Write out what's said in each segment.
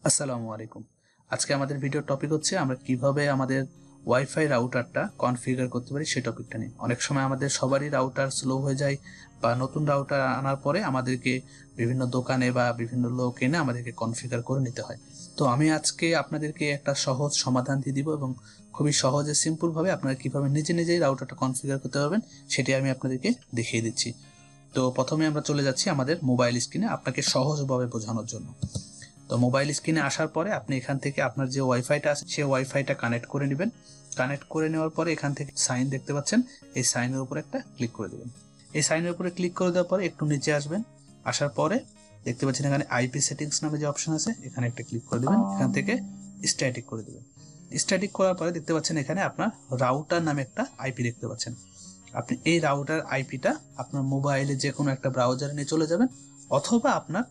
আসসালামু আলাইকুম। আজকে আমাদের ভিডিও টপিক হচ্ছে আমরা কিভাবে আমাদের ওয়াইফাই রাউটারটা কনফিগার করতে পারি সেই টপিকটা নিয়ে। অনেক সময় আমাদের সবারই রাউটার স্লো হয়ে যায় বা নতুন রাউটার আনার পরে আমাদেরকে বিভিন্ন দোকানে বা বিভিন্ন লোক এনে আমাদেরকে কনফিগার করে নিতে হয়। তো আমি আজকে আপনাদেরকে একটা সহজ সমাধান দিয়ে দিব এবং খুবই সহজে সিম্পল ভাবে আপনারা কিভাবে নিজেই রাউটারটা কনফিগার করতে পারবেন সেটি আমি আপনাদেরকে দেখিয়ে দিচ্ছি। তো প্রথমে আমরা চলে যাচ্ছি আমাদের মোবাইল স্ক্রিনে আপনাকে সহজভাবে বোঝানোর জন্য। তো মোবাইল স্ক্রিনে আসার পরে আপনি এখান থেকে আপনার যে ওয়াইফাইটা আছে সেই ওয়াইফাইটা কানেক্ট করে নেবেন। কানেক্ট করে নেওয়ার পরে এখান থেকে সাইন দেখতে পাচ্ছেন, এই সাইনের উপর একটা ক্লিক করে দেবেন। এই সাইনের উপরে ক্লিক করে দেওয়ার পরে একটু নিচে আসবেন, আসার পরে দেখতে পাচ্ছেন এখানে আইপি সেটিংস নামে যে অপশন আছে এখানে একটা ক্লিক করে দেবেন। এখান থেকে স্ট্যাটিক করে দেবেন। স্ট্যাটিক করার পরে দেখতে পাচ্ছেন এখানে আপনার রাউটার নামে একটা আইপি দেখতে পাচ্ছেন। আপনি এই রাউটার আইপিটা আপনার মোবাইলে যে কোনো একটা ব্রাউজারে নিয়ে চলে যাবেন অথবা আপনার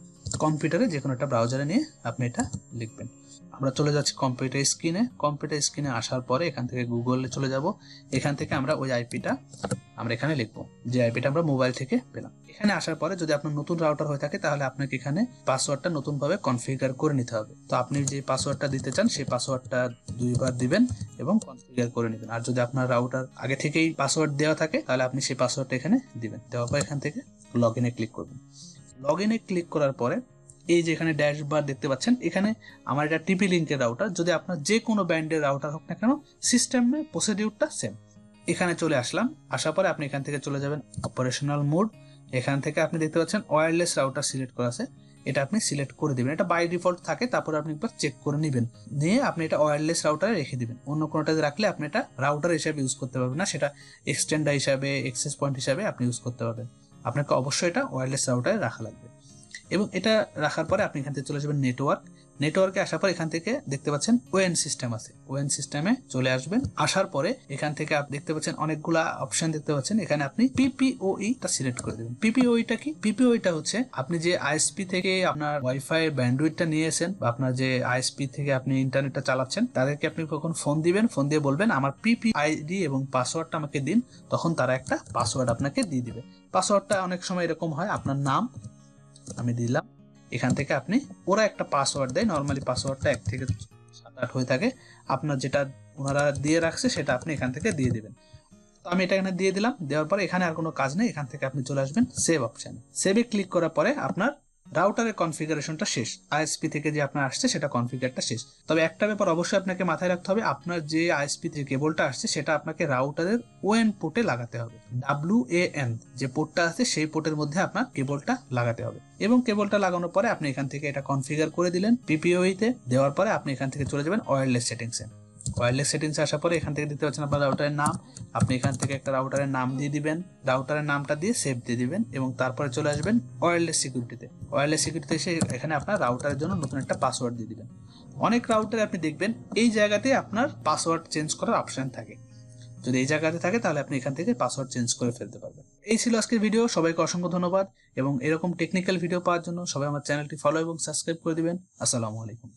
কম্পিউটারে যে কোনো একটা ব্রাউজারে নিয়ে আপনি এটা লিখবেন। আমরা চলে যাচ্ছি কম্পিউটার স্ক্রিনে। কম্পিউটার স্ক্রিনে আসার পরে এখান থেকে গুগলে চলে যাব। এখান থেকে আমরা ওই আইপিটা আমরা এখানে লিখবো, যে আইপিটা আমরা মোবাইল থেকে পেলাম। এখানে আসার পরে যদি আপনার নতুন রাউটার হয়ে থাকে তাহলে আপনাকে এখানে পাসওয়ার্ডটা নতুনভাবে কনফিগার করে নিতে হবে। তো আপনি যে পাসওয়ার্ডটা দিতে চান সেই পাসওয়ার্ডটা দুইবার দিবেন এবং কনফিগার করে নেবেন। আর যদি আপনার রাউটার আগে থেকেই পাসওয়ার্ড দেওয়া থাকে তাহলে আপনি সেই পাসওয়ার্ডটা এখানে দিবেন। দেওয়ার পর এখান থেকে লগ ইনে ক্লিক করবেন। লগ ইনে ক্লিক করার পরে এই যে এখানে ড্যাশবার দেখতে পাচ্ছেন, এখানে আমার এটা টিপি লিঙ্কের রাউটার। যদি আপনার যে কোনো ব্র্যান্ডের রাউটার হোক না কেন সিস্টেমে প্রসিডিউরটা সেম। এখানে চলে আসলাম, আসার পরে আপনি এখান থেকে চলে যাবেন অপারেশনাল মোড। এখান থেকে আপনি দেখতে পাচ্ছেন ওয়্যারলেস রাউটার সিলেক্ট করা আছে, এটা আপনি সিলেক্ট করে দিবেন। এটা বাই ডিফল্ট থাকে, তারপর আপনি একবার চেক করে নেবেন, নিয়ে আপনি এটা ওয়্যারলেস রাউটারে রেখে দিবেন। অন্য কোনোটাতে রাখলে আপনি এটা রাউটার হিসাবে ইউজ করতে পারবেন না, সেটা এক্সটেন্ডার হিসাবে এক্সেস পয়েন্ট হিসাবে আপনি ইউজ করতে পারবেন। আপনাকে অবশ্যই এটা ওয়্যারলেস রাউটারে রাখা লাগবে। এবং এটা রাখার পরে আপনি এখান থেকে চলে যাবেন নেটওয়ার্কে আসার পর এখান থেকে দেখতে পাচ্ছেন ওএন সিস্টেম আছে, ওএন সিস্টেমে চলে আসবেন। আসার পরে এখান থেকে আপনি দেখতে পাচ্ছেন অনেকগুলা অপশন দেখতে পাচ্ছেন, এখানে আপনি পিপিওই টা সিলেক্ট করে দেবেন। পিপিওইটা কি? পিপিওইটা হচ্ছে আপনি যে আইএসপি থেকে আপনার ওয়াইফাই ব্যান্ডউইথটা নিয়েছেন বা আপনার যে আইএসপি থেকে আপনি ইন্টারনেটটা চালাচ্ছেন তাদেরকে আপনি কখন ফোন দিবেন, ফোন দিয়ে বলবেন আমার পিপি আইডি এবং পাসওয়ার্ডটা আমাকে দিন, তখন তারা একটা পাসওয়ার্ড আপনাকে দিয়ে দিবে। পাসওয়ার্ডটা অনেক সময় এরকম হয়, আপনার নাম আমি দিলাম, এখান থেকে আপনি ওরা একটা পাসওয়ার্ড দেয়, নর্মালি পাসওয়ার্ডটা 1 থেকে 7-8 হয়ে থাকে। আপনার যেটা ওনারা দিয়ে রাখছে সেটা আপনি এখান থেকে দিয়ে দিবেন। তো আমি এটা এখানে দিয়ে দিলাম। দেওয়ার পরে এখানে আর কোনো কাজ নেই, এখান থেকে আপনি চলে আসবেন সেভ অপশানে। সেভে ক্লিক করার পরে আপনার রাউটারের কনফিগারেশনটা শেষ, আইএসপি থেকে যে আপনার আসছে সেটা কনফিগারটা শেষ। তবে একটা ব্যাপার অবশ্যই আপনাকে মাথায় রাখতে হবে, আপনার যে আইএসপি থেকে কেবলটা আসছে সেটা আপনাকে রাউটারের ওএন পোর্টে লাগাতে হবে। WAN যে পোর্টটা আছে সেই পোর্টের মধ্যে আপনার কেবলটা লাগাতে হবে। এবং কেবলটা লাগানোর পরে আপনি এখান থেকে এটা কনফিগার করে দিলেন পিপিওইতে। দেওয়ার পরে আপনি এখান থেকে চলে যাবেন ওয়্যারলেস সেটিংসে। ওয়্যারলেস সেটিংসে আসার পরে এখান থেকে দেখতে পাচ্ছেন আপনার রাউটারের নাম, আপনি এখান থেকে একটা রাউটারের নাম দিয়ে দিবেন, রাউটারের নামটা দিয়ে সেভ দিয়ে দিবেন এবং তারপরে চলে আসবেন ওয়্যারলেস সিকিউরিটিতে। ওয়্যারলেস সিকিউরিটিতে এসে এখানে আপনার রাউটারের জন্য নতুন একটা পাসওয়ার্ড দিয়ে দিবেন। অনেক রাউটারে আপনি দেখবেন এই জায়গাতে আপনার পাসওয়ার্ড চেঞ্জ করার অপশন থাকে, যদি এই জায়গাতে থাকে তাহলে আপনি এখান থেকে পাসওয়ার্ড চেঞ্জ করে ফেলতে পারবেন। এই ছিল আজকের ভিডিও, সবাইকে অসংখ্য ধন্যবাদ এবং এরকম টেকনিক্যাল ভিডিও পাওয়ার জন্য সবাই আমার চ্যানেলটি ফলো এবং সাবস্ক্রাইব করে দিবেন। আসসালামু আলাইকুম।